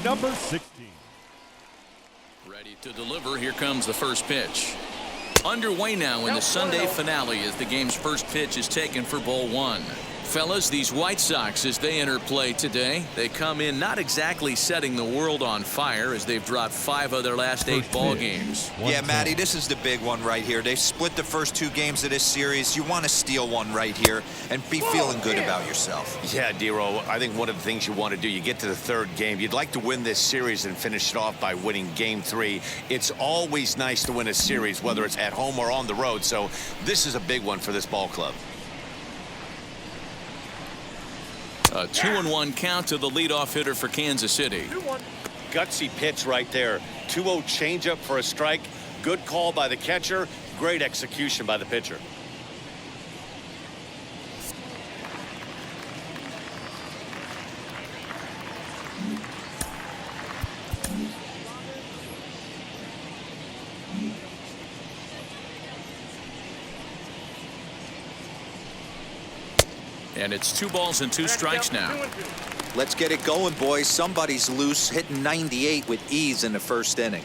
number 16. Ready to deliver. Here comes the first pitch. Underway now in the Sunday finale as the game's first pitch is taken for ball one. Fellas, these White Sox, as they enter play today, they come in not exactly setting the world on fire as they've dropped 5 of their last 8 ball games. Yeah, Matty, this is the big one right here. They've split the first 2 games of this series. You want to steal one right here and be feeling good about yourself. Yeah, Dero, I think one of the things you want to do, you get to the 3rd game, you'd like to win this series and finish it off by winning game 3. It's always nice to win a series, whether it's at home or on the road, so this is a big one for this ball club. A 2-1 count to the leadoff hitter for Kansas City. Gutsy pitch right there. 2-0 changeup for a strike. Good call by the catcher. Great execution by the pitcher. And it's 2 balls and 2 strikes now. Let's get it going, boys. Somebody's loose, hitting 98 with ease in the first inning.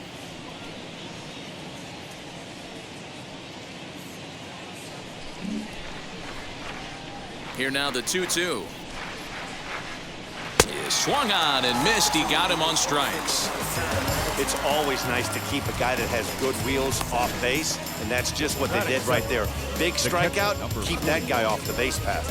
Here now the 2-2. He swung on and missed. He got him on strikes. It's always nice to keep a guy that has good wheels off base, and that's just what they did right there. Big strikeout, keep that guy off the base path.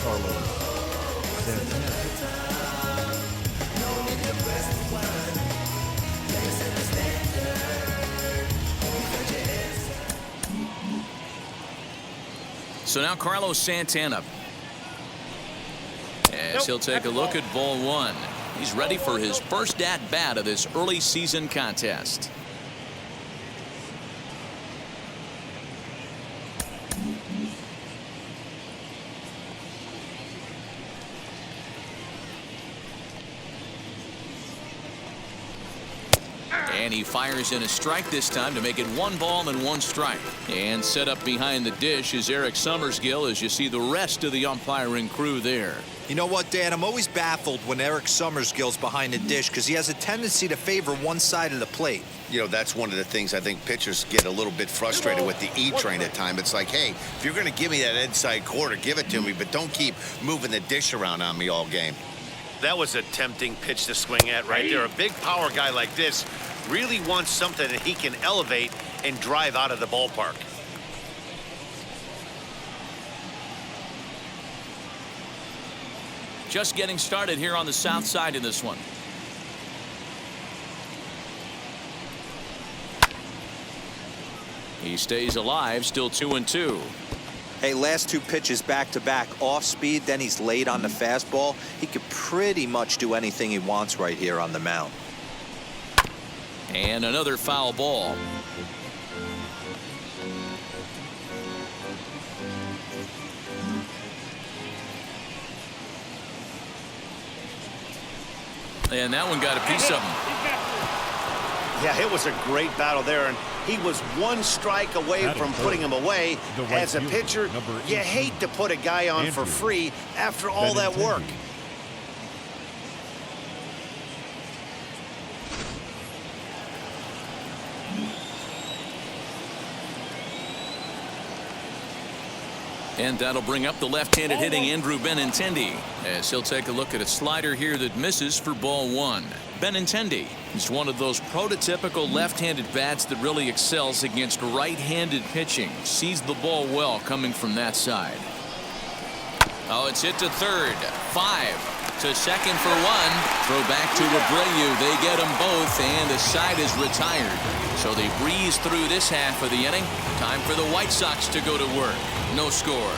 So now Carlos Santana, as he'll take a look at ball one. He's ready for his first at-bat of this early season contest. And he fires in a strike this time to make it 1 ball and 1 strike. And set up behind the dish is Eric Summersgill as you see the rest of the umpiring crew there. You know what, Dan? I'm always baffled when Eric Summersgill's behind the dish because he has a tendency to favor one side of the plate. You know, that's one of the things I think pitchers get a little bit frustrated with the E-train at times. It's like, hey, if you're going to give me that inside quarter, give it to me, but don't keep moving the dish around on me all game. That was a tempting pitch to swing at right there. A big power guy like this really wants something that he can elevate and drive out of the ballpark. Just getting started here on the south side in this one. He stays alive, still 2-2. Hey, last 2 pitches back-to-back off speed, then he's late on the fastball. He could pretty much do anything he wants right here on the mound. And another foul ball. And that one got a piece of him. Yeah, it was a great battle there, and he was 1 strike away from putting him away. As a pitcher, you hate to put a guy on for free after all that work. And that'll bring up the left-handed hitting Andrew Benintendi as he'll take a look at a slider here that misses for ball 1. Benintendi is one of those prototypical left-handed bats that really excels against right-handed pitching. Sees the ball well coming from that side. Oh, it's hit to third. 5 to second for 1. Throw back to Abreu. They get them both, and the side is retired. So they breeze through this half of the inning. Time for the White Sox to go to work. No score.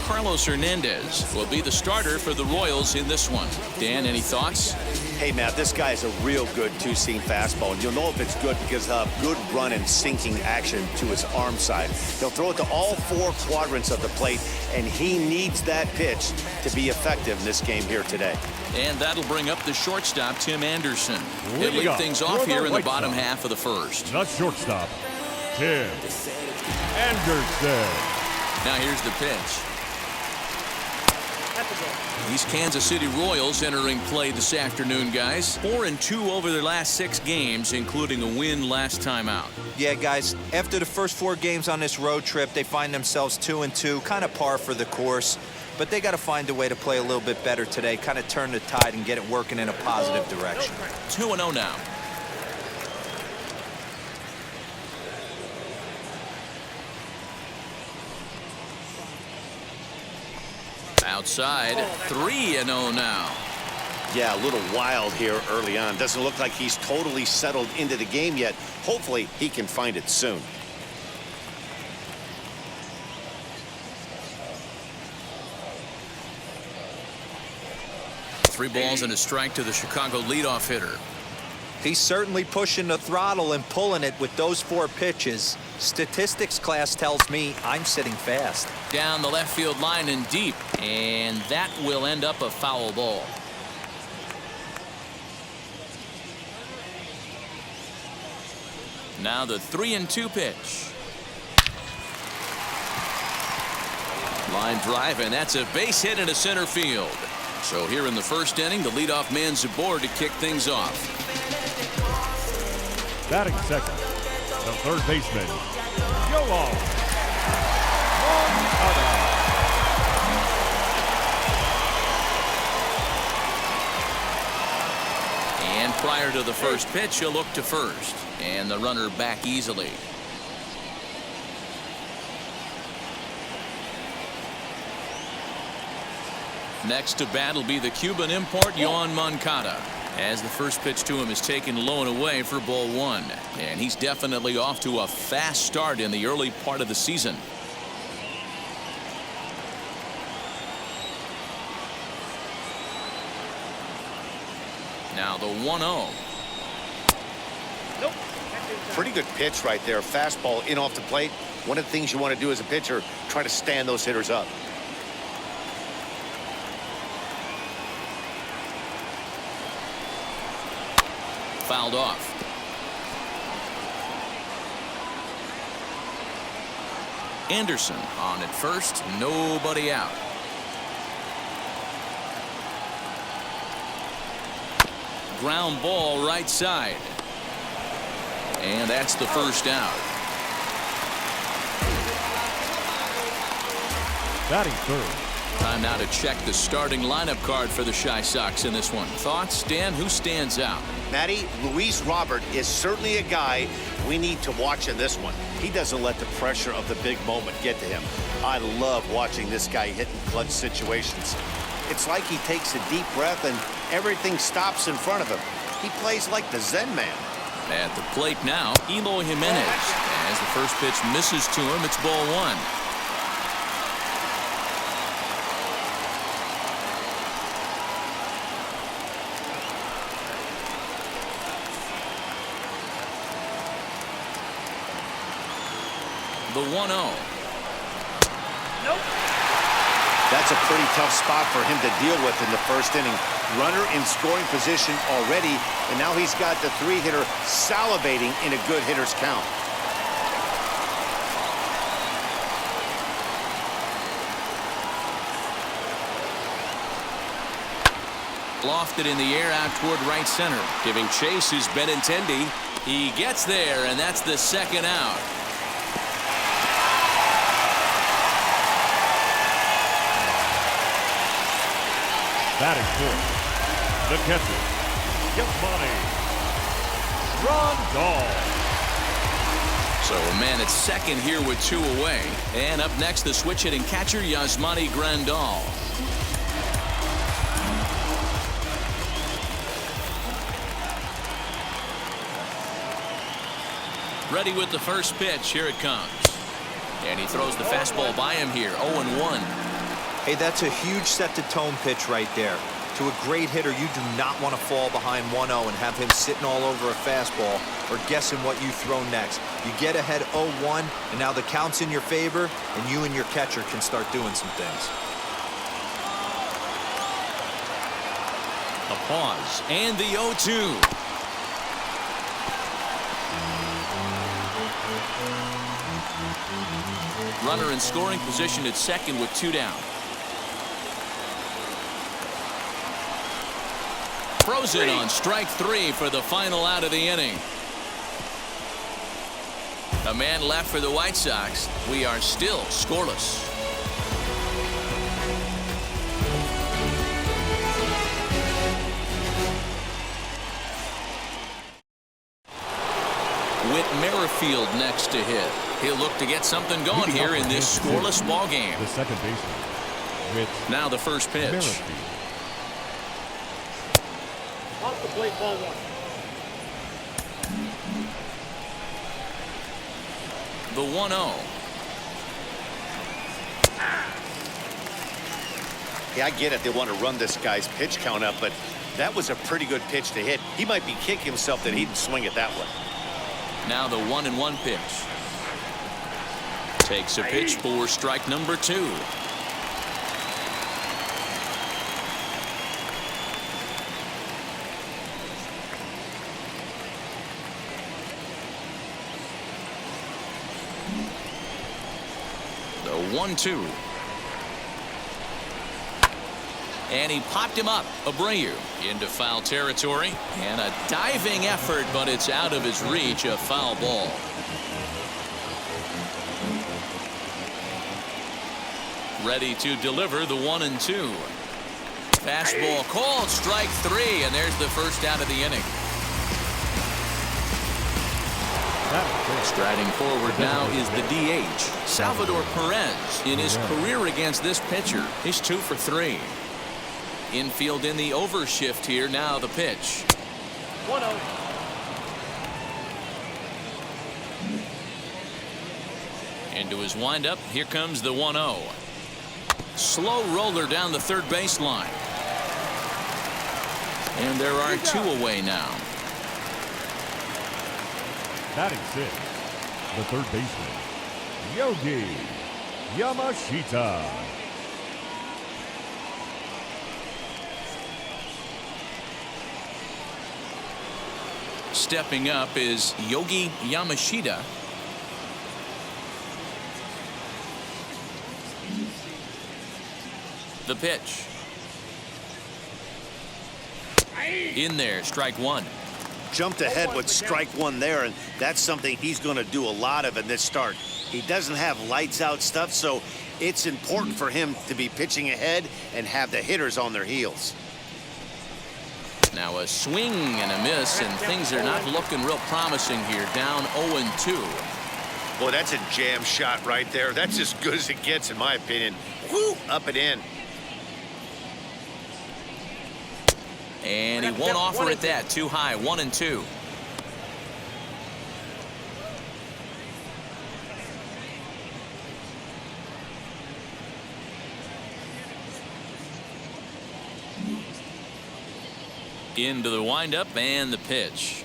Carlos Hernandez will be the starter for the Royals in this one. Dan, any thoughts? Hey, Matt, this guy is a real good 2-seam fastball. And you'll know if it's good because he'll have good run and sinking action to his arm side. He'll throw it to all 4 quadrants of the plate, and he needs that pitch to be effective in this game here today. And that'll bring up the shortstop, Tim Anderson. He'll lead things off here in the bottom half of the first. The shortstop, Tim Anderson. Now here's the pitch. These Kansas City Royals entering play this afternoon, guys. 4-2 over their last 6 games, including a win last time out. Yeah, guys, after the first 4 games on this road trip, they find themselves 2-2, kind of par for the course. But they got to find a way to play a little bit better today, kind of turn the tide and get it working in a positive direction. 2-0 now. Outside, 3-0 now. Yeah, a little wild here early on. Doesn't look like he's totally settled into the game yet. Hopefully, he can find it soon. Three balls and a strike to the Chicago leadoff hitter. He's certainly pushing the throttle and pulling it with those 4 pitches. Statistics class tells me I'm sitting fast. Down the left field line and deep, and that will end up a foul ball. Now the 3-2 pitch. Line drive, and that's a base hit into center field. So here in the first inning, the leadoff man's aboard to kick things off. Batting second, the third baseman, Yoel. And prior to the first pitch, he'll look to first. And the runner back easily. Next to bat will be the Cuban import, Yoan Moncada, as the first pitch to him is taken low and away for ball 1. And he's definitely off to a fast start in the early part of the season. Now the 1-0. Pretty good pitch right there. Fastball in off the plate. One of the things you want to do as a pitcher, try to stand those hitters up. Fouled off. Anderson on at first, nobody out. Ground ball right side. And that's the first out. Batting third. Time now to check the starting lineup card for the Chi Sox in this one. Thoughts, Dan? Who stands out? Matty, Luis Robert is certainly a guy we need to watch in this one. He doesn't let the pressure of the big moment get to him. I love watching this guy hit in clutch situations. It's like he takes a deep breath and everything stops in front of him. He plays like the Zen man. At the plate now, Eloy Jimenez. As the first pitch misses to him, it's ball 1. The 1-0. That's a pretty tough spot for him to deal with in the first inning. Runner in scoring position already, and now he's got the 3-hitter salivating in a good hitter's count. Lofted in the air out toward right center. Giving chase is Benintendi. He gets there, and that's the second out. Batting fourth, the catcher, Yasmani Grandal. So a man at second here with 2 away. And up next, the switch hitting catcher, Yasmani Grandal. Ready with the first pitch. Here it comes. And he throws the fastball by him here. 0-1. Hey, that's a huge set-the-tone pitch right there. To a great hitter, you do not want to fall behind 1-0 and have him sitting all over a fastball or guessing what you throw next. You get ahead 0-1, and now the count's in your favor, and you and your catcher can start doing some things. A pause, and the 0-2. Runner in scoring position at second with 2 down. Frozen on strike 3 for the final out of the inning. A man left for the White Sox. We are still scoreless. Whit Merrifield next to hit. He'll look to get something going here in this scoreless ball game. The second baseman. Now the first pitch. Merrifield. Off the plate, ball 1. The 1-0. Yeah, I get it. They want to run this guy's pitch count up, but that was a pretty good pitch to hit. He might be kicking himself that he didn't swing it that way. Now the 1-1 pitch. Takes a pitch for strike number 2. The 1-2. And he popped him up. Abreu into foul territory. And a diving effort, but it's out of his reach. A foul ball. Ready to deliver the 1-2. Fastball called, strike 3, and there's the first out of the inning. Striding forward now is the DH, Salvador Perez. In his career against this pitcher, he's 2 for 3. Infield in the overshift here. Now the pitch. 1-0. Into his windup. Here comes the 1-0. Slow roller down the third baseline. And there are 2 away now. Batting 6. The third baseman. Yogi Yamashita. Stepping up is Yogi Yamashita. The pitch. In there, strike 1. Jumped ahead with strike 1 there, and that's something he's going to do a lot of in this start. He doesn't have lights out stuff, so it's important for him to be pitching ahead and have the hitters on their heels. Now a swing and a miss, and things are not looking real promising here. Down 0-2. Boy, that's a jam shot right there. That's as good as it gets, in my opinion. Woo, up and in. And he won't offer it that. Too high. 1-2. Into the windup and the pitch.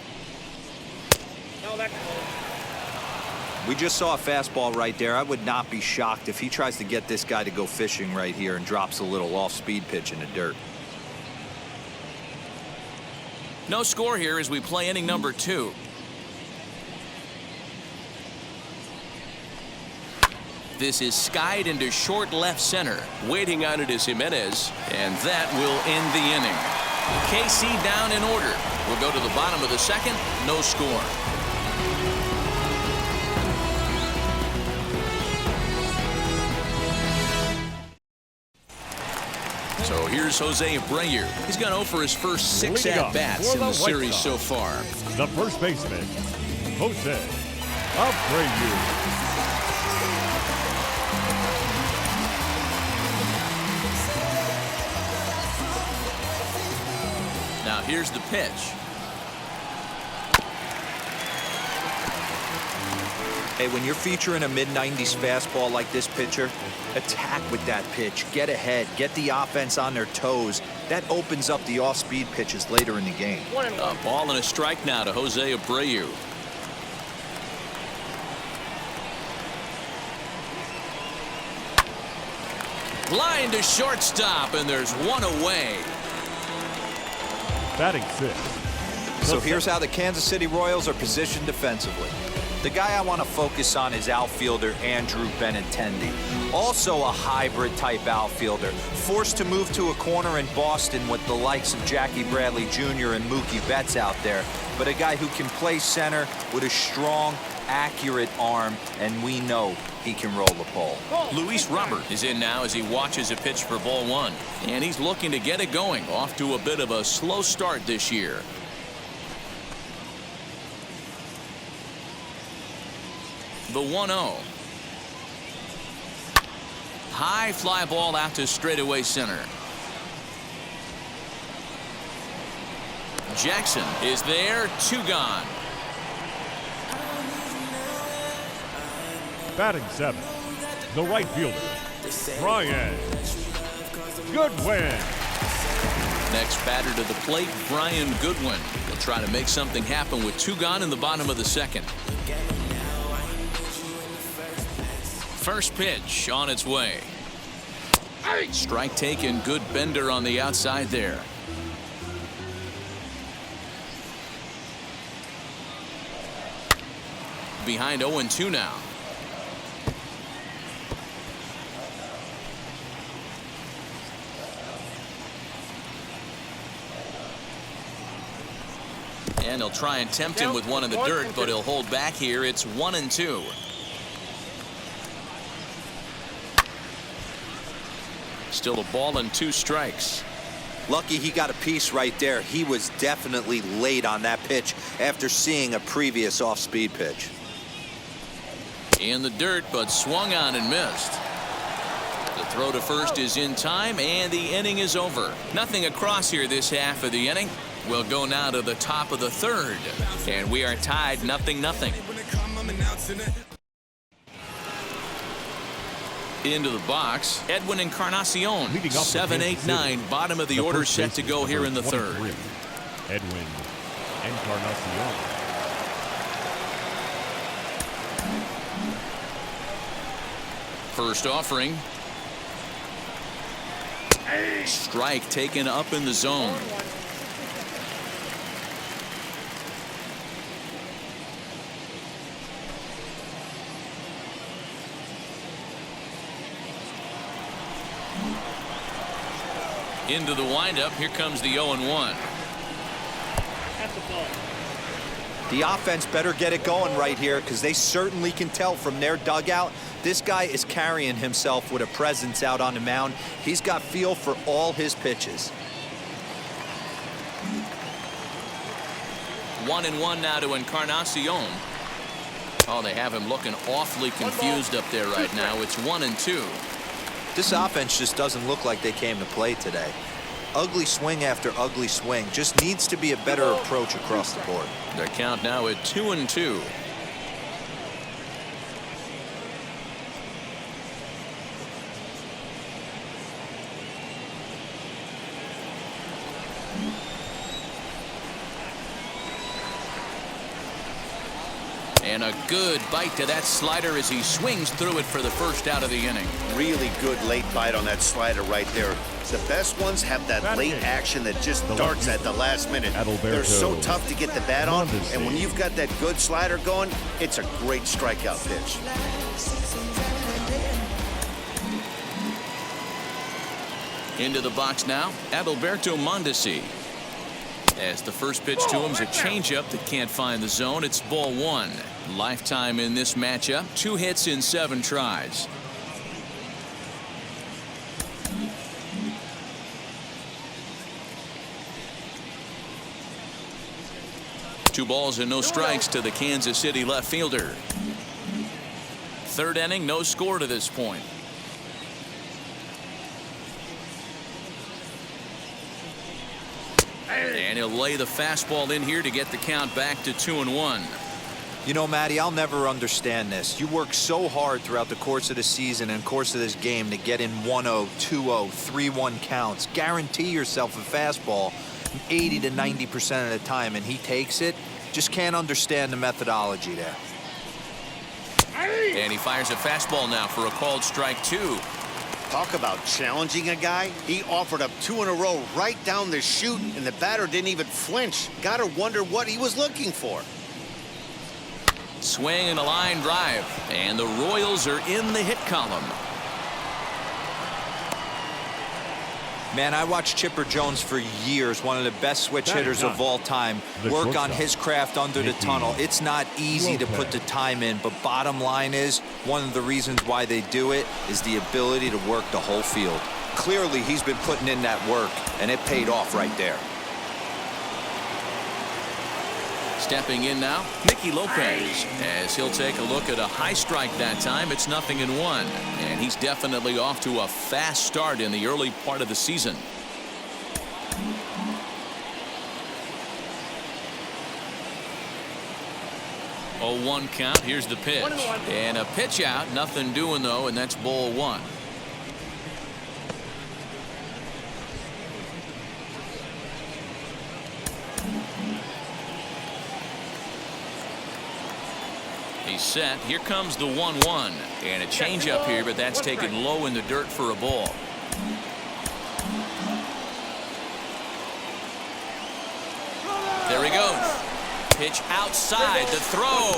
We just saw a fastball right there. I would not be shocked if he tries to get this guy to go fishing right here and drops a little off-speed pitch in the dirt. No score here as we play inning number 2. This is skied into short left center. Waiting on it is Jimenez, and that will end the inning. KC down in order. We'll go to the bottom of the second. No score. So here's Jose Abreu. He's gone 0 for his first 6 at-bats in the series so far. The first baseman, Jose Abreu. Now here's the pitch. Hey, when you're featuring a mid-90s fastball like this pitcher, attack with that pitch. Get ahead. Get the offense on their toes. That opens up the off-speed pitches later in the game. A ball and a strike now to Jose Abreu. Line to shortstop, and there's 1 away. Batting 6. So here's how the Kansas City Royals are positioned defensively. The guy I want to focus on is outfielder Andrew Benintendi. Also a hybrid type outfielder, forced to move to a corner in Boston with the likes of Jackie Bradley Jr. and Mookie Betts out there, but a guy who can play center with a strong, accurate arm, and we know he can roll the pole. Luis Robert is in now as he watches a pitch for ball one, and he's looking to get it going. Off to a bit of a slow start this year. The 1-0. High fly ball out to straightaway center. Jackson is there, 2 gone. Batting 7th, the right fielder, Brian Goodwin. Next batter to the plate, Brian Goodwin. He'll try to make something happen with 2 gone in the bottom of the second. First pitch on its way. Strike taken, good bender on the outside there. Behind 0-2 now. And he'll try and tempt him with one in the dirt, but he'll hold back here. It's 1-2. Still a ball and 2 strikes. Lucky he got a piece right there. He was definitely late on that pitch after seeing a previous off-speed pitch. In the dirt, but swung on and missed. The throw to first is in time, and the inning is over. Nothing across here this half of the inning. We'll go now to the top of the third, and we are tied 0-0. Into the box, Edwin Encarnacion. 7-8-9, bottom of the order, set to go here in the third. Edwin Encarnacion. First offering. Strike taken up in the zone. Into the windup. Here comes the 0-1. The offense better get it going right here, because they certainly can tell from their dugout this guy is carrying himself with a presence out on the mound. He's got feel for all his pitches. 1-1 now to Encarnacion. Oh, they have him looking awfully confused up there right now. It's 1-2. This offense just doesn't look like they came to play today. Ugly swing after ugly swing. Just needs to be a better approach across the board. Their count now at 2-2. And a good bite to that slider as he swings through it for the first out of the inning. Really good late bite on that slider right there. The best ones have that late action that just darts at the last minute. They're so tough to get the bat on, and when you've got that good slider going, it's a great strikeout pitch. Into the box now, Adalberto Mondesi. As the first pitch to him is a changeup that can't find the zone. It's ball 1. Lifetime in this matchup. 2 hits in 7 tries. Two balls and no strikes to the Kansas City left fielder. Third inning, no score to this point. And he'll lay the fastball in here to get the count back to 2-1. You know, Matty, I'll never understand this. You work so hard throughout the course of the season and course of this game to get in 1-0, 2-0, 3-1 counts. Guarantee yourself a fastball 80 to 90% of the time, and he takes it. Just can't understand the methodology there. And he fires a fastball now for a called strike 2. Talk about challenging a guy. He offered up 2 in a row right down the chute, and the batter didn't even flinch. Gotta wonder what he was looking for. Swing and a line drive. And the Royals are in the hit column. Man, I watched Chipper Jones for years, one of the best switch hitters of all time. Work on his craft under the tunnel. It's not easy to put the time in, but bottom line is, one of the reasons why they do it is the ability to work the whole field. Clearly, he's been putting in that work, and it paid off right there. Stepping in now, Mickey Lopez, as he'll take a look at a high strike that time. It's 0-1, and he's definitely off to a fast start in the early part of the season. Oh, 1 count. Here's the pitch. And a pitch out. Nothing doing, though, and that's ball 1. He's set. Here comes the 1-1. And a changeup here, but that's taken low in the dirt for a ball. There he goes. Pitch outside. The throw.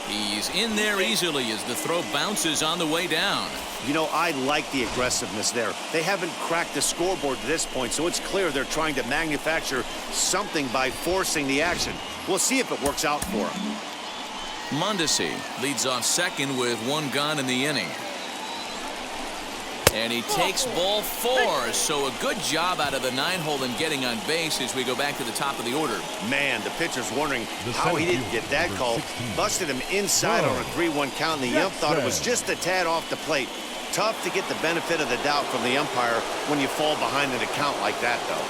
He's in there easily as the throw bounces on the way down. You know, I like the aggressiveness there. They haven't cracked the scoreboard to this point, so it's clear they're trying to manufacture something by forcing the action. We'll see if it works out for them. Mondesi leads off second with 1 gone in the inning. And he takes ball 4, so a good job out of the 9-hole in getting on base as we go back to the top of the order. Man, the pitcher's wondering how he didn't get that call. Busted him inside on a 3-1 count, and the ump thought it was just a tad off the plate. Tough to get the benefit of the doubt from the umpire when you fall behind in a count like that, though.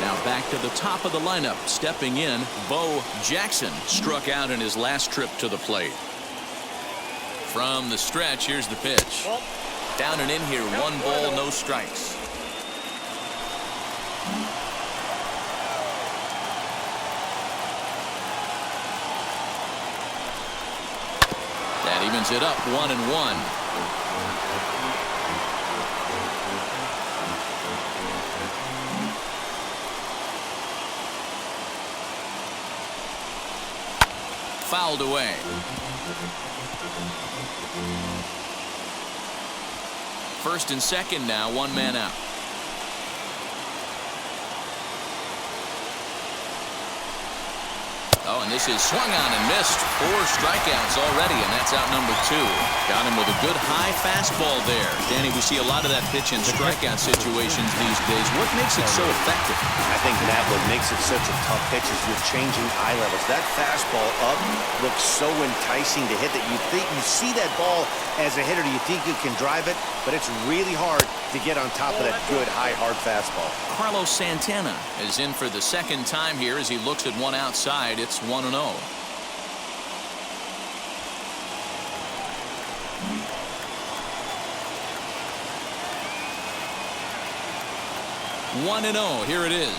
Now back to the top of the lineup. Stepping in, Bo Jackson struck out in his last trip to the plate. From the stretch, here's the pitch. Down and in here, 1 ball, no strikes. That evens it up, 1-1. Fouled away. First and second now, 1 man out. Oh, and this is swung on and missed. 4 strikeouts already, and that's out number 2. Got him with a good high fastball there. Danny, we see a lot of that pitch in strikeout situations these days. What makes it so effective? I think, Matt, what makes it such a tough pitch is you're changing eye levels. That fastball up looks so enticing to hit that you think you see that ball as a hitter. You think you can drive it, but it's really hard to get on top of that good, high, hard fastball. Carlos Santana is in for the second time here as he looks at one outside. It's 1-0. 1-0. Here it is.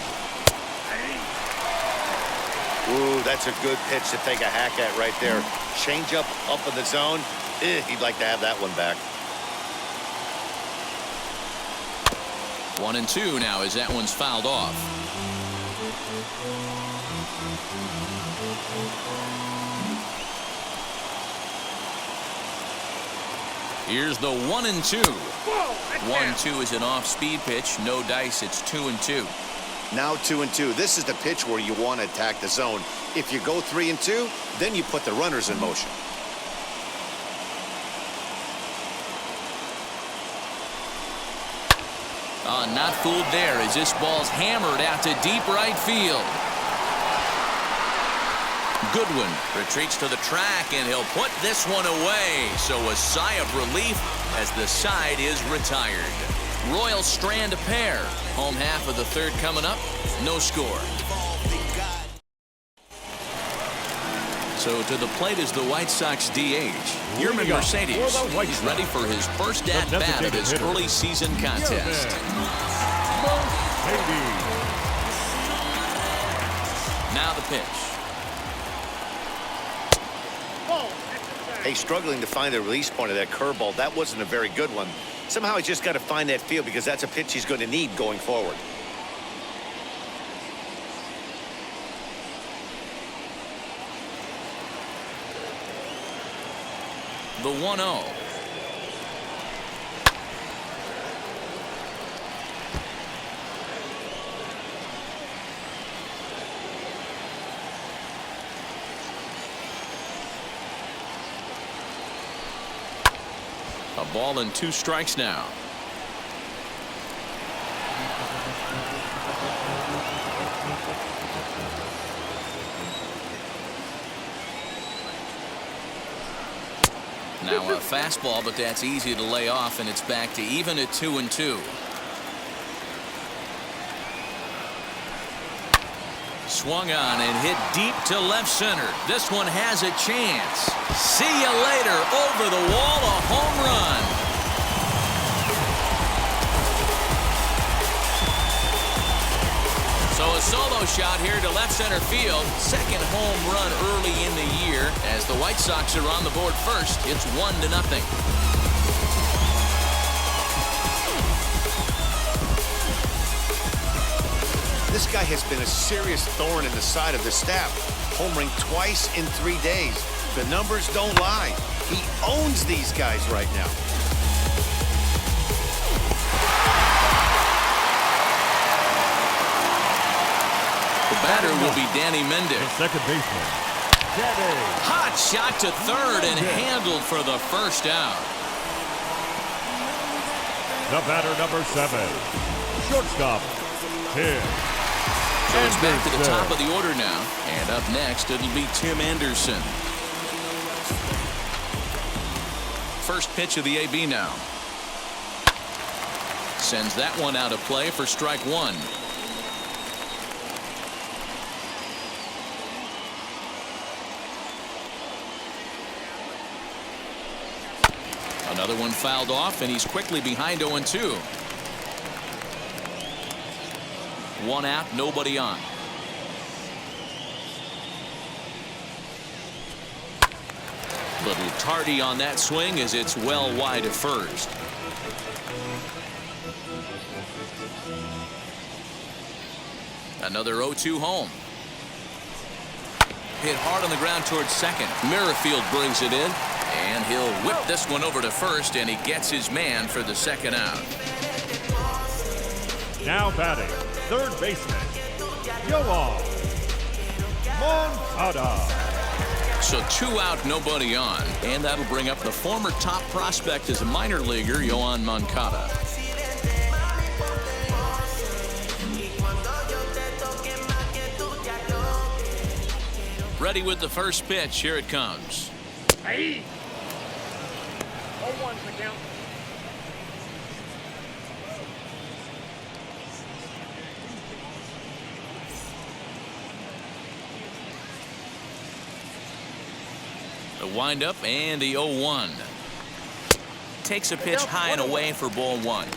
Ooh, that's a good pitch to take a hack at right there. Change up in the zone. He'd like to have that one back. 1-2 now as that one's fouled off. Here's the 1-2. 1-2 is an off-speed pitch. No dice. It's 2-2. Now 2-2. This is the pitch where you want to attack the zone. If you go 3-2, then you put the runners in motion. Not fooled there as this ball's hammered out to deep right field. Goodwin retreats to the track, and he'll put this one away. So a sigh of relief as the side is retired. Royals strand a pair. Home half of the third coming up. No score. So to the plate is the White Sox DH, Yermin Mercedes. He's ready for his first at-bat of his early season contest. Now the pitch. Hey, struggling to find the release point of that curveball. That wasn't a very good one. Somehow he's just got to find that feel because that's a pitch he's going to need going forward. the 1-0. A ball and 2 strikes now. Now a fastball, but that's easy to lay off, and it's back to even at 2-2. Swung on and hit deep to left center. This one has a chance. See you later. Over the wall, a home run. So a solo shot here to left center field. Second home run early in the year. As the White Sox are on the board first, it's 1-0. This guy has been a serious thorn in the side of the staff. Homering twice in 3 days. The numbers don't lie. He owns these guys right now. The batter will be Danny Mendick. The second baseman, Danny. Hot shot to third and handled for the first out. The batter, number 7, shortstop, Tim. So it's back to the top of the order now. And up next, it'll be Tim Anderson. First pitch of the AB now. Sends that one out of play for strike 1. Another one fouled off, and he's quickly behind 0-2. 1 out, nobody on. Little tardy on that swing as it's well wide of first. Another 0-2 home. Hit hard on the ground towards second. Merrifield brings it in, and he'll whip this one over to first, and he gets his man for the second out. Now batting, third baseman, Yoan Moncada. So 2 out, nobody on, and that'll bring up the former top prospect as a minor leaguer, Yoan Moncada. Ready with the first pitch. Here it comes. Hey! 0-1's the count. The windup and the 0-1. Takes a pitch high and away for ball 1.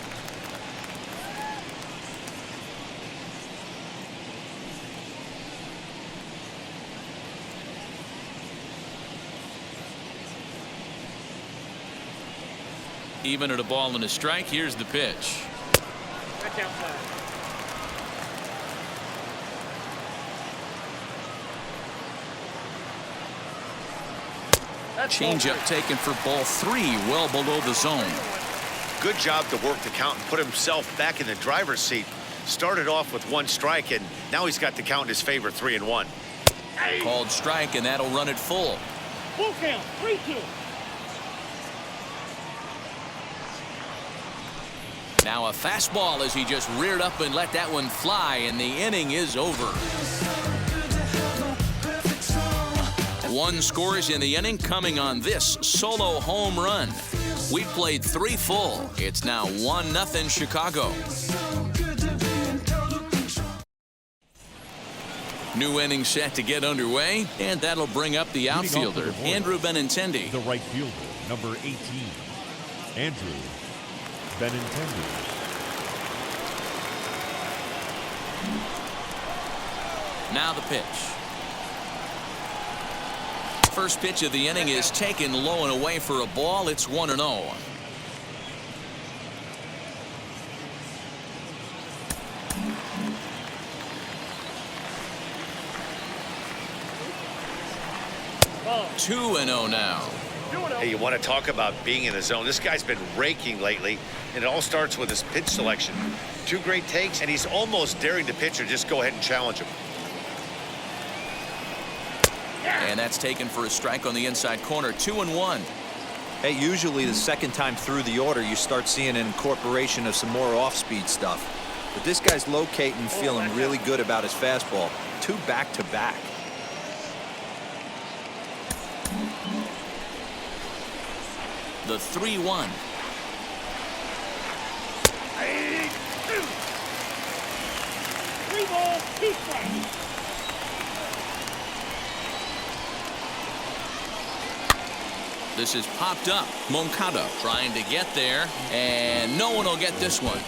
Even at a ball and a strike. Here's the pitch. That's outside. Changeup taken for ball 3, well below the zone. Good job to work the count and put himself back in the driver's seat. Started off with 1 strike, and now he's got the count in his favor, 3-1. Called strike, and that'll run it full. Full count, 3-2. Now a fastball as he just reared up and let that one fly, and the inning is over. 1 scores in the inning, coming on this solo home run. We played 3 full. It's now 1-0 Chicago. New inning set to get underway, and that'll bring up the outfielder, Andrew Benintendi. The right fielder, number 18, Andrew Benintendi. Now the pitch. First pitch of the inning is taken low and away for a ball. It's 1-0. Ball. 2-0 now. Hey, you want to talk about being in the zone? This guy's been raking lately, and it all starts with his pitch selection. 2 great takes, and he's almost daring the pitcher just go ahead and challenge him. And that's taken for a strike on the inside corner. 2-1. Hey, usually the second time through the order, you start seeing an incorporation of some more off-speed stuff. But this guy's locating and feeling really good about his fastball. 2 back-to-back. The 3-1. Three balls, 2 strikes. This is popped up. Moncada trying to get there, and no one will get this one.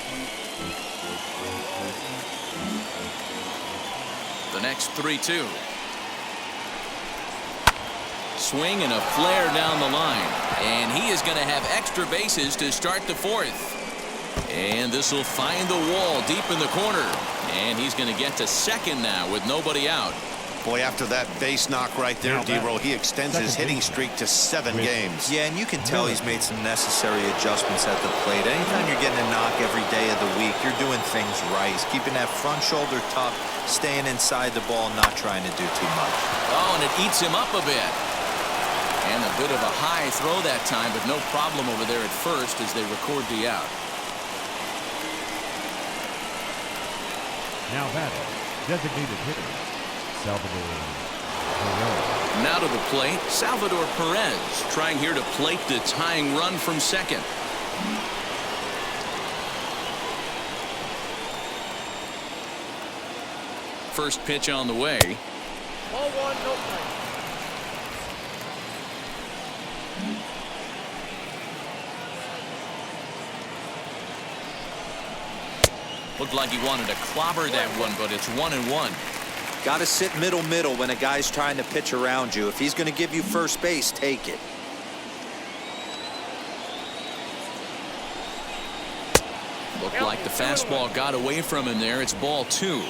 The next 3-2. Swing and a flare down the line, and he is going to have extra bases to start the 4th. And this will find the wall deep in the corner, and he's going to get to second now with nobody out. Boy, after that base knock right there, D-Roll, he extends his hitting streak to 7 games. Yeah, and you can tell he's made some necessary adjustments at the plate. Anytime you're getting a knock every day of the week, you're doing things right. He's keeping that front shoulder tucked, staying inside the ball, not trying to do too much. Oh, and it eats him up a bit. And a bit of a high throw that time, but no problem over there at first as they record the out. Now batting, designated hitter, Salvador Perez. Now to the plate, Salvador Perez trying here to plate the tying run from second. First pitch on the way. Ball 1, no strike. Looked like he wanted to clobber that one, but it's 1-1. Got to sit middle when a guy's trying to pitch around you. If he's going to give you first base, take it. Looked like the fastball got away from him there. It's ball 2.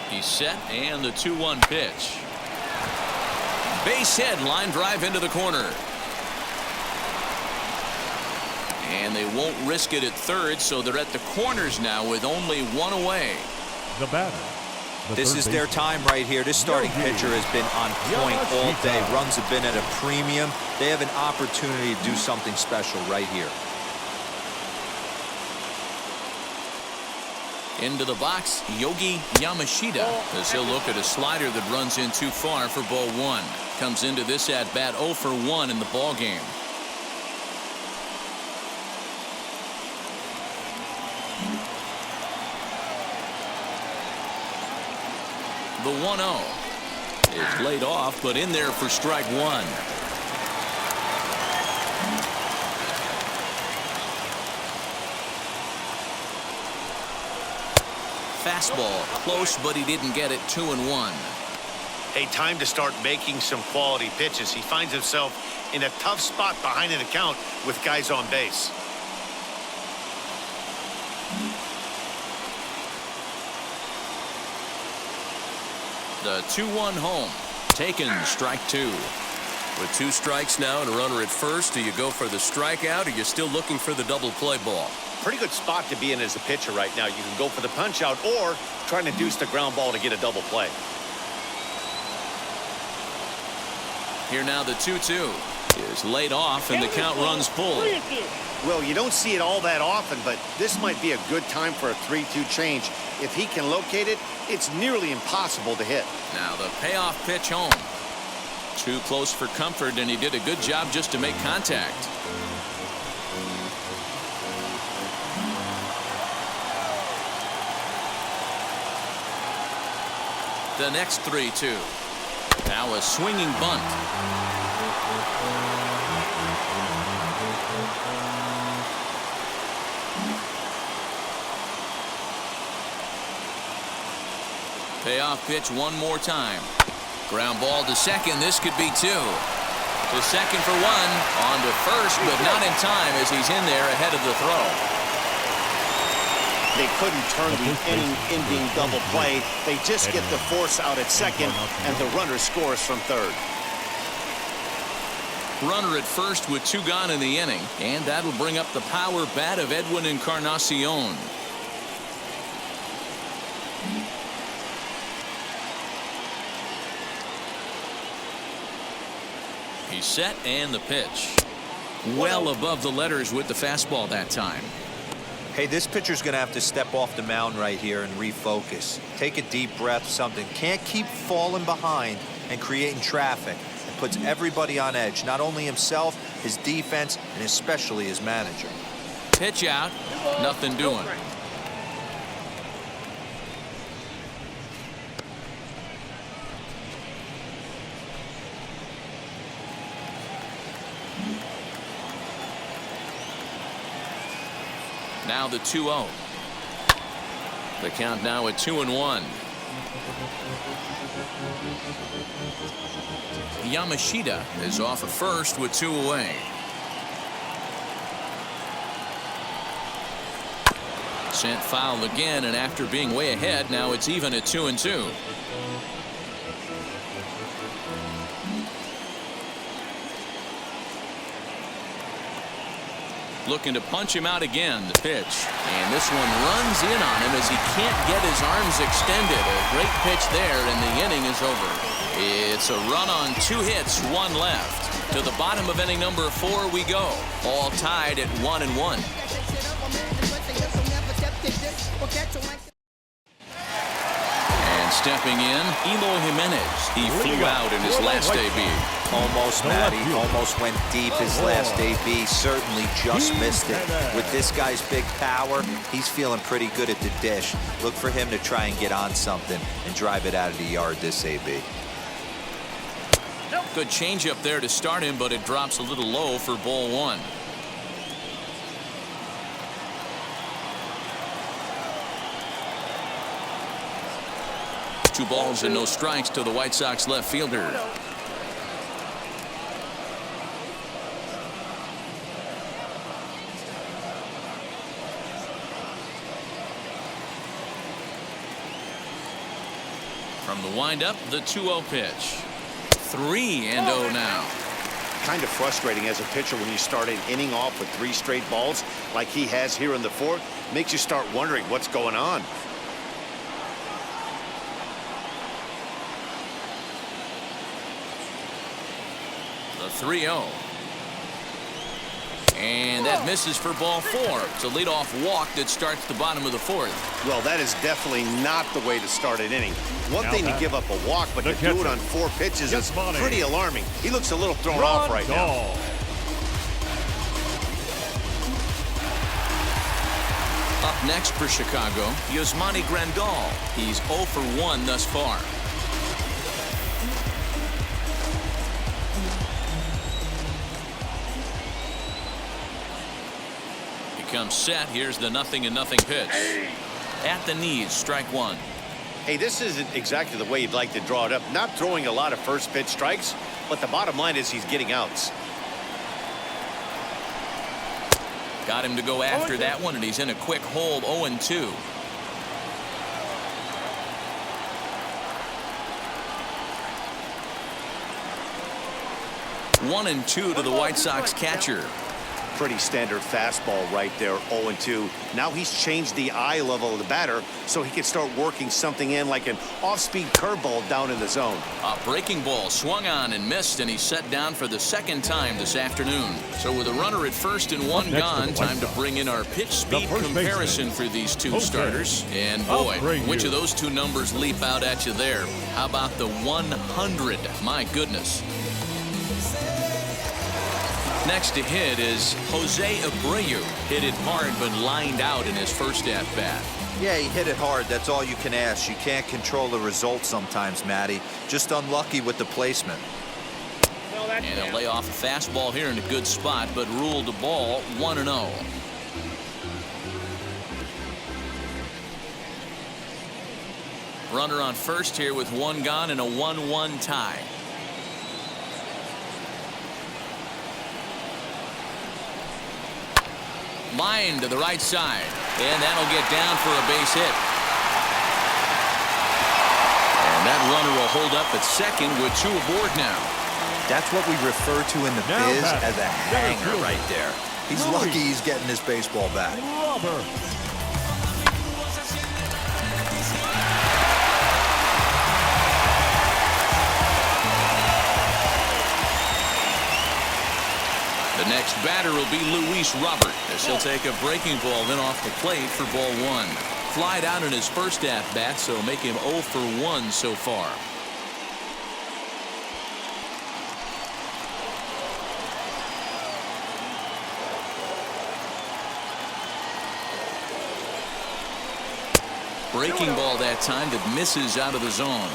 He's set, and the 2-1 pitch. Base hit, line drive into the corner. And they won't risk it at third, so they're at the corners now with only 1 away. The batter. This is their time right here. This starting pitcher has been on point all day. Runs have been at a premium. They have an opportunity to do something special right here. Into the box, Yogi Yamashita, as he'll look at a slider that runs in too far for ball 1. Comes into this at bat 0 for 1 in the ball game. The 1-0 is laid off, but in there for strike 1. Fastball close, but he didn't get it. 2-1. Hey, time to start making some quality pitches. He finds himself in a tough spot behind an account with guys on base. The 2-1 home. Taken, strike 2. With 2 strikes now and a runner at first, do you go for the strikeout, or are you still looking for the double play ball? Pretty good spot to be in as a pitcher right now. You can go for the punch out or trying to deuce the ground ball to get a double play. Here now the 2-2 is laid off, and the count runs full. 3-2. Well, you don't see it all that often, but this might be a good time for a 3-2 change. If he can locate it, it's nearly impossible to hit. Now the payoff pitch home. Too close for comfort, and he did a good job just to make contact. The next 3-2. Now a swinging bunt. Payoff pitch one more time. Ground ball to second. This could be 2. To second for 1. On to first, but not in time as he's in there ahead of the throw. They couldn't turn the inning-ending double play. They just get the force out at second, and the runner scores from third. Runner at first with 2 gone in the inning, and that'll bring up the power bat of Edwin Encarnacion. He's set, and the pitch. Well above the letters with the fastball that time. Hey, this pitcher's going to have to step off the mound right here and refocus. Take a deep breath, something. Can't keep falling behind and creating traffic. It puts everybody on edge, not only himself, his defense, and especially his manager. Pitch out, nothing doing. Now the 2-0. The count now at 2-1. Yamashita is off at first with 2 away. Sent foul again, and after being way ahead, now it's even at 2-2. Looking to punch him out again. The pitch, and this one runs in on him as he can't get his arms extended. A great pitch there, and the inning is over. It's a run on 2 hits, 1 left. To the bottom of inning number 4 we go, all tied at 1-1. And stepping in, Eloy Jimenez. He flew out in his last AB. Almost, Matty. Almost went deep his last AB. Certainly just missed it. With this guy's big power, he's feeling pretty good at the dish. Look for him to try and get on something and drive it out of the yard this AB. Good changeup there to start him, but it drops a little low for ball 1. Two balls and no strikes to the White Sox left fielder. From the windup, the 2-0 pitch. 3-0 now. Kind of frustrating as a pitcher when you start an inning off with 3 straight balls like he has here in the 4th. Makes you start wondering what's going on. The 3-0. And that misses for ball 4. It's a leadoff walk that starts the bottom of the 4th. Well, that is definitely not the way to start an inning. One thing to give up a walk, but to do it on 4 pitches is pretty alarming. He looks a little thrown off right now. Up next for Chicago, Yasmani Grandal. He's 0 for 1 thus far. Comes set. Here's the 0-0 pitch. At the knees, strike 1. Hey, this isn't exactly the way you'd like to draw it up. Not throwing a lot of first pitch strikes, but the bottom line is he's getting outs. Got him to go after that one, and he's in a quick hold. 0-2. One and 2 to the White Sox catcher. Pretty standard fastball right there, 0-2. Now he's changed the eye level of the batter so he can start working something in like an off-speed curveball down in the zone. A breaking ball swung on and missed, and he's set down for the 2nd time this afternoon. So with a runner at first and 1 gone, time to bring in our pitch speed comparison for these 2 starters. And boy, which of those 2 numbers leap out at you there? How about the 100? My goodness. Next to hit is Jose Abreu. Hit it hard but lined out in his first at-bat. Yeah, he hit it hard. That's all you can ask. You can't control the result sometimes, Matty. Just unlucky with the placement. And he'll lay off a fastball here in a good spot, but ruled the ball 1-0. Runner on first here with 1 gone and a 1-1 tie. Line to the right side. And that'll get down for a base hit. And that runner will hold up at second with 2 aboard now. That's what we refer to in the Now biz batting, as a hanger right there. He's lucky he's getting his baseball back. Robert. The next batter will be Luis Robert as he'll take a breaking ball then off the plate for ball 1. Flied out in his first at-bat, so make him 0 for 1 so far. Breaking ball that time that misses out of the zone.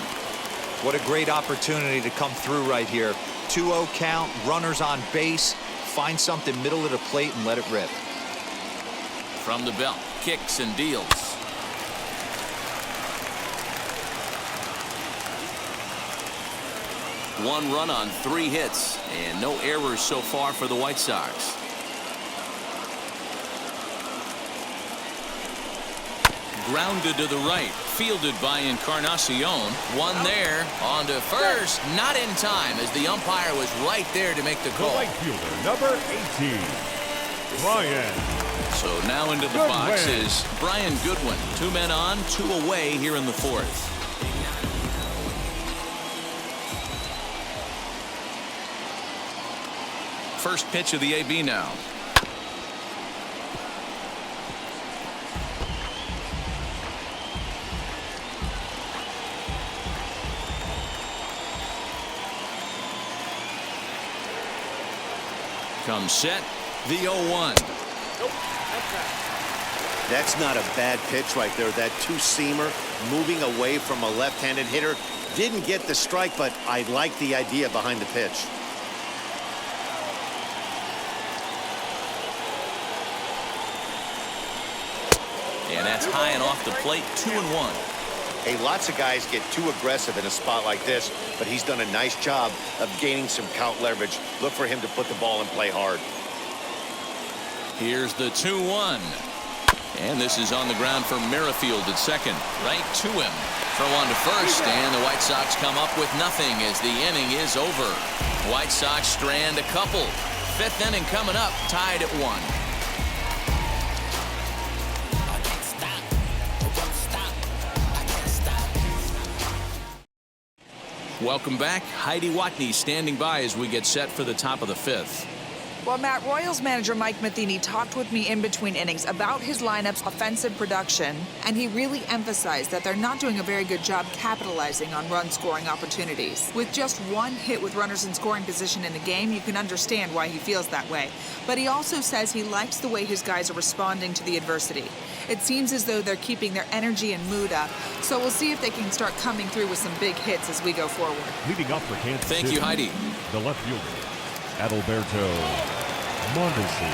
What a great opportunity to come through right here. 2-0 count, runners on base. Find something middle of the plate and let it rip. From the belt, kicks and deals. One run on 3 hits and no errors so far for the White Sox. Grounded to the right, fielded by Encarnacion. One there, on to first, not in time as the umpire was right there to make the The call. right fielder, number 18, Brian. So now into the box is Brian Goodwin. 2 men on, 2 away here in the 4th. First pitch of the AB now. Comes set, the 0-1. That's not a bad pitch right there. That 2-seamer moving away from a left-handed hitter. Didn't get the strike, but I like the idea behind the pitch. And that's high and off the plate, 2-1. Hey, lots of guys get too aggressive in a spot like this, but he's done a nice job of gaining some count leverage. Look for him to put the ball and play hard. Here's the 2-1. And this is on the ground for Merrifield at second. Right to him. Throw on to first, and the White Sox come up with nothing as the inning is over. White Sox strand a couple. 5th inning coming up, tied at 1. Welcome back. Heidi Watney standing by as we get set for the top of the 5th. Well, Matt, Royals manager Mike Matheny talked with me in between innings about his lineup's offensive production, and he really emphasized that they're not doing a very good job capitalizing on run-scoring opportunities. With just 1 hit with runners in scoring position in the game, you can understand why he feels that way. But he also says he likes the way his guys are responding to the adversity. It seems as though they're keeping their energy and mood up, so we'll see if they can start coming through with some big hits as we go forward. Leading up for Kansas Thank City, you, Heidi. the left fielder, Adalberto Mondesi.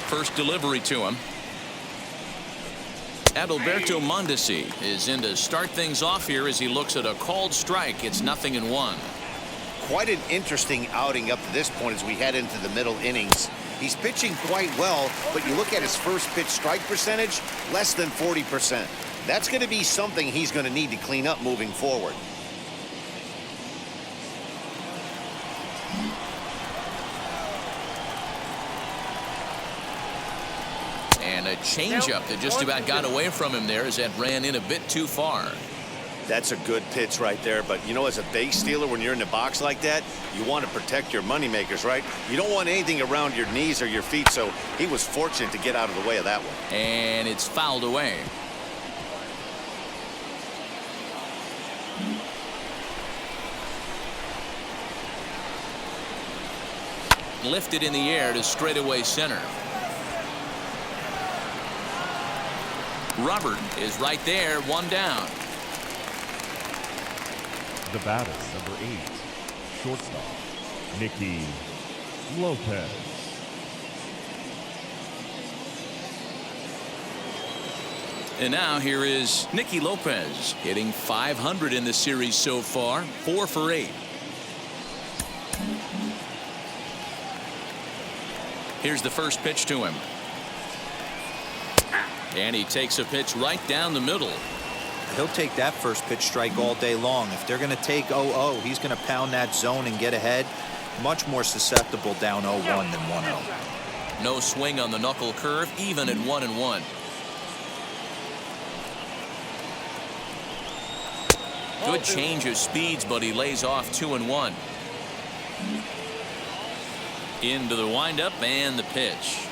First delivery to him. Adalberto Mondesi is in to start things off here as he looks at a called strike. It's 0-1. Quite an interesting outing up to this point as we head into the middle innings. He's pitching quite well, but you look at his first pitch strike percentage, less than 40%. That's going to be something he's going to need to clean up moving forward. And a changeup that just about got away from him there as that ran in a bit too far. That's a good pitch right there, but you know, as a base stealer, when you're in the box like that, you want to protect your moneymakers, right? You don't want anything around your knees or your feet, so he was fortunate to get out of the way of that one. And it's fouled away. Lifted in the air to straightaway center. Robert is right there, 1 down. The batter, number 8, shortstop, Nicky Lopez. And now here is Nicky Lopez, hitting .500 in the series so far, 4 for 8. Here's the first pitch to him. And he takes a pitch right down the middle. He'll take that first pitch strike all day long. If they're going to take 0-0, he's going to pound that zone and get ahead. Much more susceptible down 0-1 than 1-0. No swing on the knuckle curve, even at 1-1. Good change of speeds, but he lays off 2-1. Into the windup and the pitch.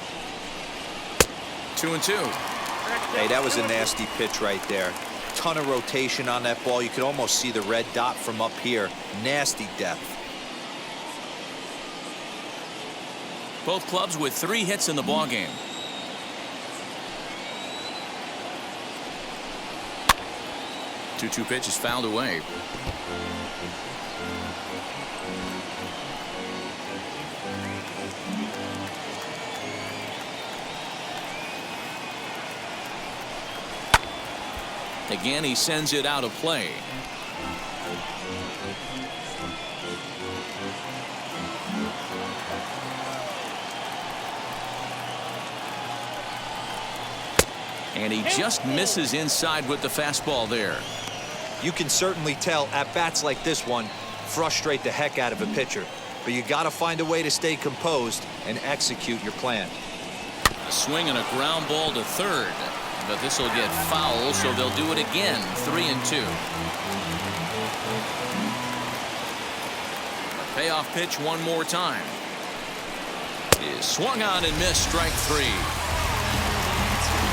2-2. Hey, that was a nasty pitch right there. Ton of rotation on that ball. You could almost see the red dot from up here. Nasty depth. Both clubs with 3 hits in the ballgame. Two pitch is fouled away. Again, he sends it out of play. And he just misses inside with the fastball there. You can certainly tell at bats like this one frustrate the heck out of a pitcher. But you got to find a way to stay composed and execute your plan. A swing and a ground ball to third. But this will get foul, so they'll do it again. 3-2. A payoff pitch one more time. Is swung on and missed. Strike 3.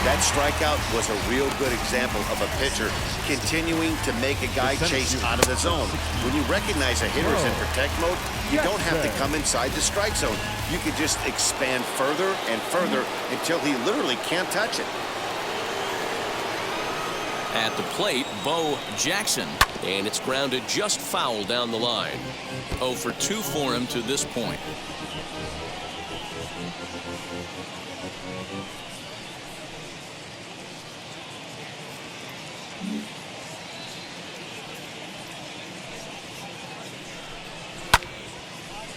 That strikeout was a real good example of a pitcher continuing to make a guy chase out of the zone. When you recognize a hitter's in protect mode, you don't have to come inside the strike zone. You can just expand further and further until he literally can't touch it. At the plate, Bo Jackson, and it's grounded just foul down the line. 0 for 2 for him to this point.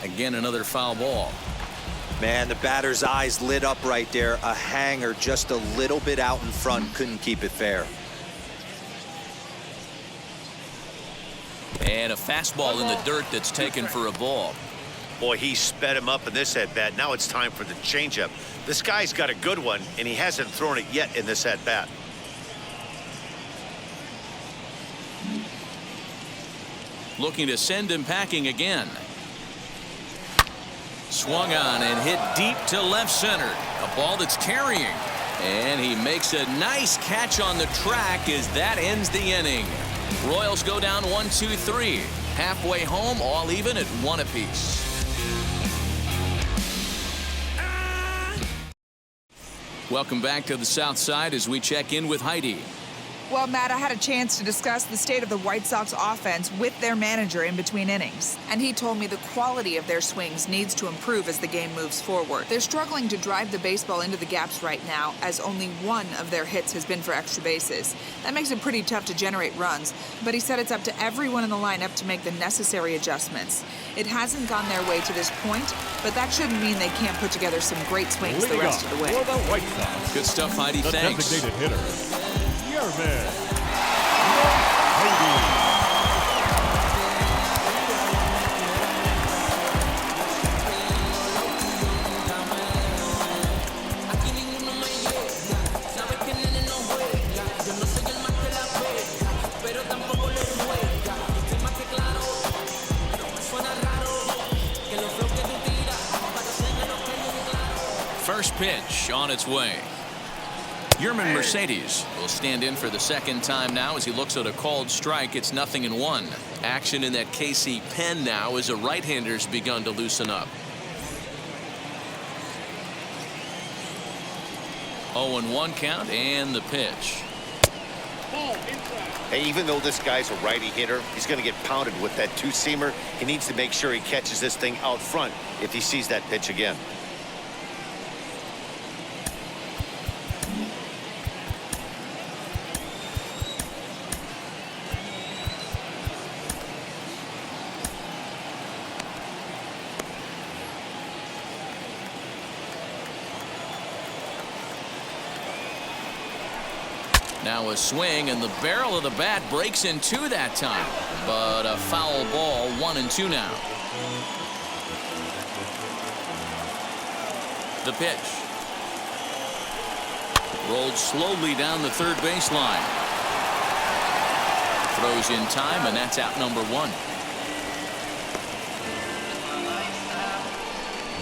Again, another foul ball. Man, the batter's eyes lit up right there. A hanger just a little bit out in front. Couldn't keep it fair. And a fastball in the dirt that's taken for a ball. Boy, he sped him up in this at-bat. Now it's time for the changeup. This guy's got a good one, and he hasn't thrown it yet in this at-bat. Looking to send him packing again. Swung on and hit deep to left center. A ball that's carrying. And he makes a nice catch on the track as that ends the inning. Royals go down 1-2-3. Halfway home, all even at 1 apiece. Welcome back to the South Side as we check in with Heidi. Well, Matt, I had a chance to discuss the state of the White Sox offense with their manager in between innings. And he told me the quality of their swings needs to improve as the game moves forward. They're struggling to drive the baseball into the gaps right now, as only one of their hits has been for extra bases. That makes it pretty tough to generate runs, but he said it's up to everyone in the lineup to make the necessary adjustments. It hasn't gone their way to this point, but that shouldn't mean they can't put together some great swings the rest of the way. For the White Sox, Good stuff, Heidi. the Thanks. designated hitter, Yerman. First pitch on its way. Yerman Mercedes will stand in for the second time now as he looks at a called strike. It's 0-1. Action in that KC pen now as a right-hander's begun to loosen up. 0-1 count and the pitch. Hey, even though this guy's a righty hitter, he's going to get pounded with that two-seamer. He needs to make sure he catches this thing out front if he sees that pitch again. Now a swing, and the barrel of the bat breaks in two that time. But a foul ball, 1-2 now. The pitch. Rolled slowly down the third baseline. Throws in time, and that's out number one.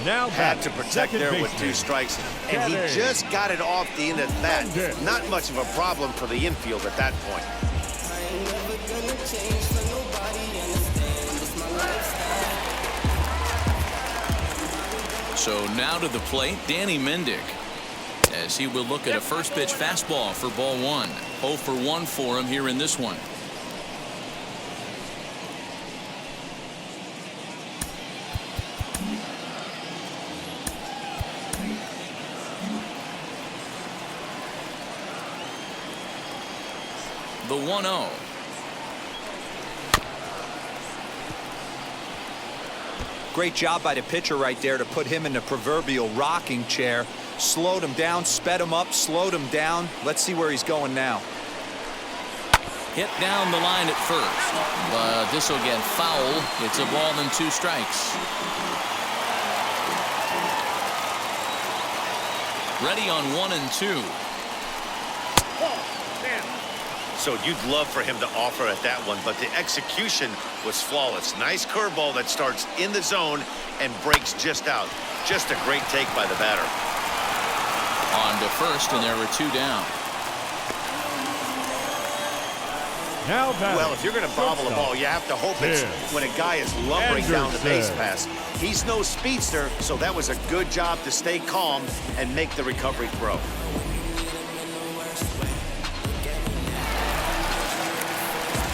Now Had to protect there with 2 strikes, and he just got it off the end of that. Not much of a problem for the infield at that point. So now to the plate, Danny Mendick, as he will look at a first pitch fastball for ball 1. 0 for 1 for him here in this one. The 1-0. Great job by the pitcher right there to put him in the proverbial rocking chair. Slowed him down, sped him up, slowed him down. Let's see where he's going now. Hit down the line at first, but this will get foul. It's a ball and 2 strikes. Ready on 1-2. So you'd love for him to offer at that one, but the execution was flawless. Nice curveball that starts in the zone and breaks just out. Just a great take by the batter. On to first, and there were 2 down. Now batting. Well, if you're going to bobble a ball, you have to hope it's when a guy is lumbering down the base pass. He's no speedster, so that was a good job to stay calm and make the recovery throw.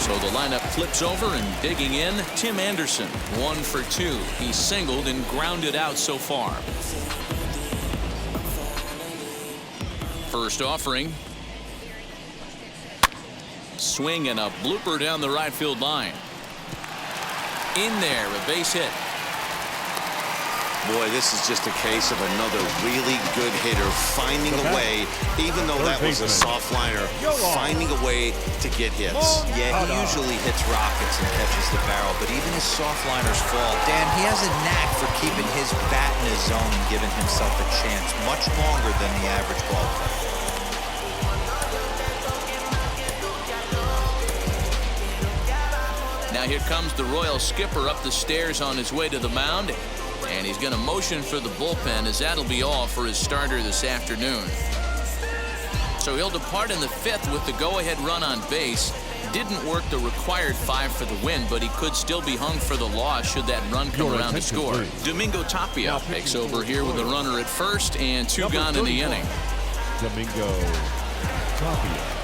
So the lineup flips over, and digging in, Tim Anderson, 1 for 2. He singled and grounded out so far. First offering. Swing and a blooper down the right field line. In there, a base hit. Boy, this is just a case of another really good hitter finding a way, even though that was a soft liner, finding a way to get hits. Yeah, he usually hits rockets and catches the barrel, but even his soft liners fall. Dan, he has a knack for keeping his bat in his zone and giving himself a chance much longer than the average ball player. Now here comes the Royal skipper up the stairs on his way to the mound. And he's going to motion for the bullpen, as that'll be all for his starter this afternoon. So he'll depart in the 5th with the go-ahead run on base. Didn't work the required 5 for the win, but he could still be hung for the loss should that run come around to score. Domingo Tapia takes over here with a runner at first and 2 gone in the inning. Domingo Tapia.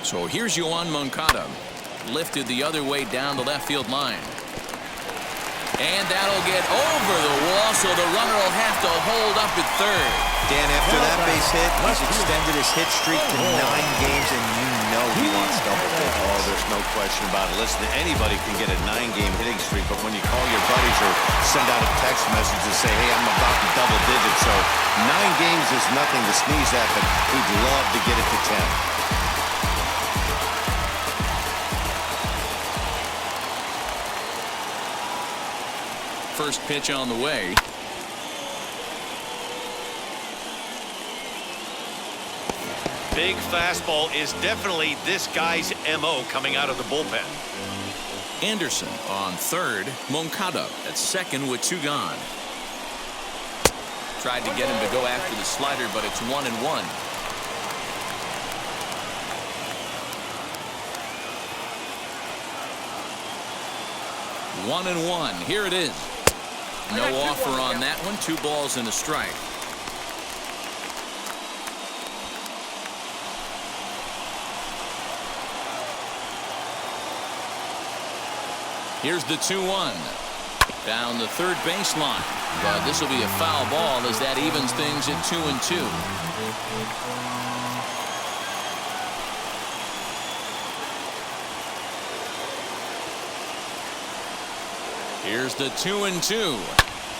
So here's Yoan Moncada, lifted the other way down the left field line. And that'll get over the wall, so the runner will have to hold up at third. Dan, after that base hit, he's extended his hit streak to 9 games, and you know he wants double digits. Oh, there's no question about it. Listen, anybody can get a 9-game hitting streak, but when you call your buddies or send out a text message and say, hey, I'm about to double digits, so 9 games is nothing to sneeze at, but he'd love to get it to 10. First pitch on the way. Big fastball is definitely this guy's MO coming out of the bullpen. Anderson on third. Moncada at second with 2 gone. Tried to get him to go after the slider, but it's 1-1. One and one. Here it is. No offer on that one. 2 balls and a strike. Here's the 2-1. Down the third baseline. But this will be a foul ball as that evens things at 2-2. Here's the 2-2.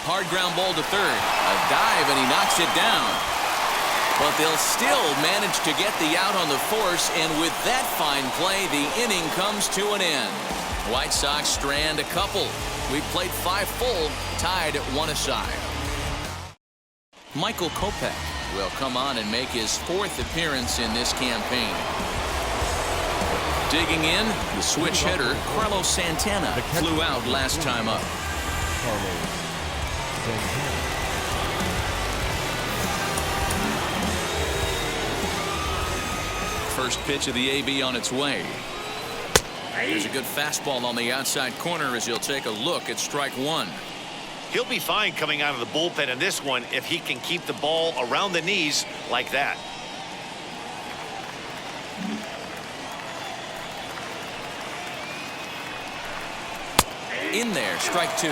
Hard ground ball to third. A dive, and he knocks it down. But they'll still manage to get the out on the force, and with that fine play, the inning comes to an end. White Sox strand a couple. We've played 5 full, tied at 1 aside. Michael Kopech will come on and make his 4th appearance in this campaign. Digging in, the switch hitter, Carlos Santana, flew out last time up. Carlos Santana. First pitch of the AB on its way. There's a good fastball on the outside corner as he'll take a look at strike 1. He'll be fine coming out of the bullpen in this one if he can keep the ball around the knees like that. In there, strike 2.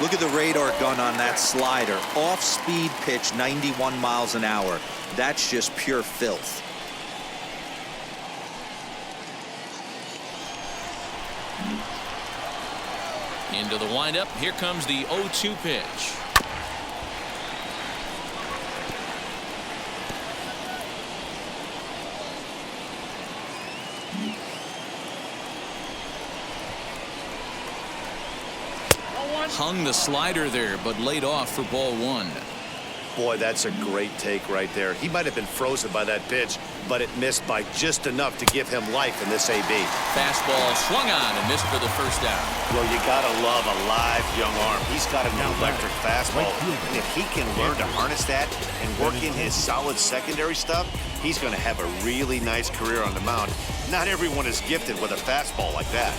Look at the radar gun on that slider. Off-speed pitch, 91 miles an hour. That's just pure filth. Into the windup. Here comes the 0-2 pitch. Hung the slider there, but laid off for ball 1. Boy, that's a great take right there. He might have been frozen by that pitch, but it missed by just enough to give him life in this AB. Fastball swung on and missed for the first down. Well, you gotta love a live young arm. He's got an electric fastball, and if he can learn to harness that and work in his solid secondary stuff, he's going to have a really nice career on the mound. Not everyone is gifted with a fastball like that.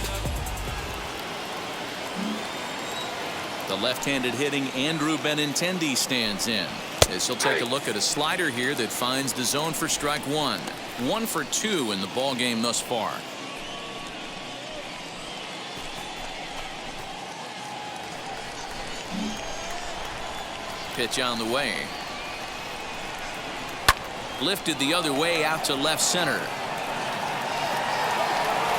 The left-handed hitting Andrew Benintendi stands in as he'll take a look at a slider here that finds the zone for strike 1. 1 for 2 in the ball game thus far. Pitch on the way. Lifted the other way out to left center.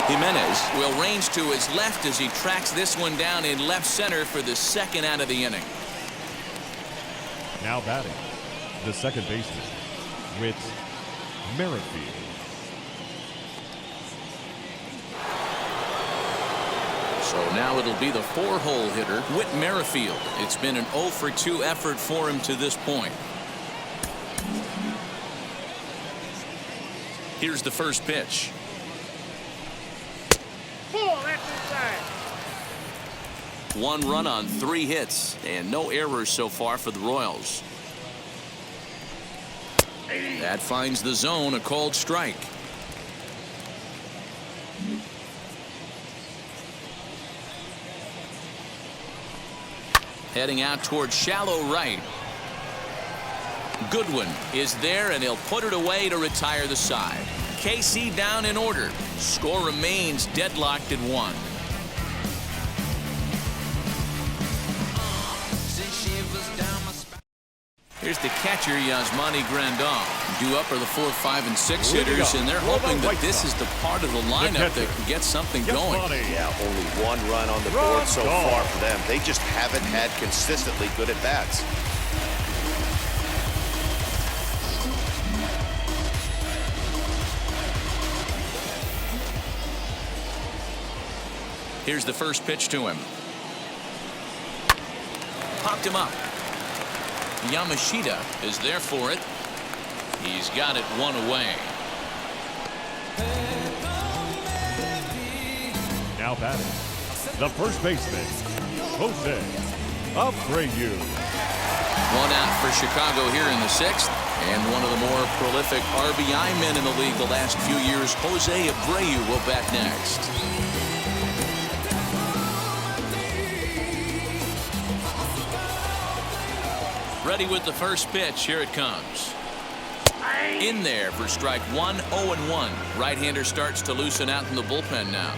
Jimenez will range to his left as he tracks this one down in left center for the 2nd out of the inning. Now batting, the second baseman, Whit Merrifield. So now it'll be the 4-hole hitter, Whit Merrifield. It's been an 0 for 2 effort for him to this point. Here's the first pitch. One run on 3 hits and no errors so far for the Royals. That finds the zone, a called strike. Heading out towards shallow right. Goodwin is there, and he'll put it away to retire the side. KC down in order. Score remains deadlocked at 1. Here's the catcher, Yasmani Grandal. Due up are the 4, 5, and 6 hitters, and they're hoping that this is the part of the lineup that can get something going. Yeah, only 1 run on the board so far for them. They just haven't had consistently good at-bats. Here's the first pitch to him. Popped him up. Yamashita is there for it. He's got it 1 away. Now batting, the first baseman, Jose Abreu. 1 out for Chicago here in the 6th. And one of the more prolific RBI men in the league the last few years, Jose Abreu, will bat next. Ready with the first pitch. Here it comes. In there for strike 1, 0-1. Right-hander starts to loosen out in the bullpen now.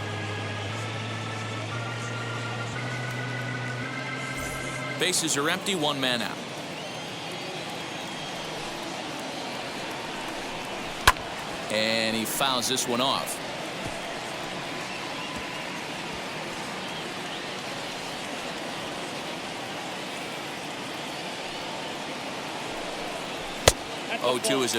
Bases are empty, 1 man out. And he fouls this one off. 0-2 is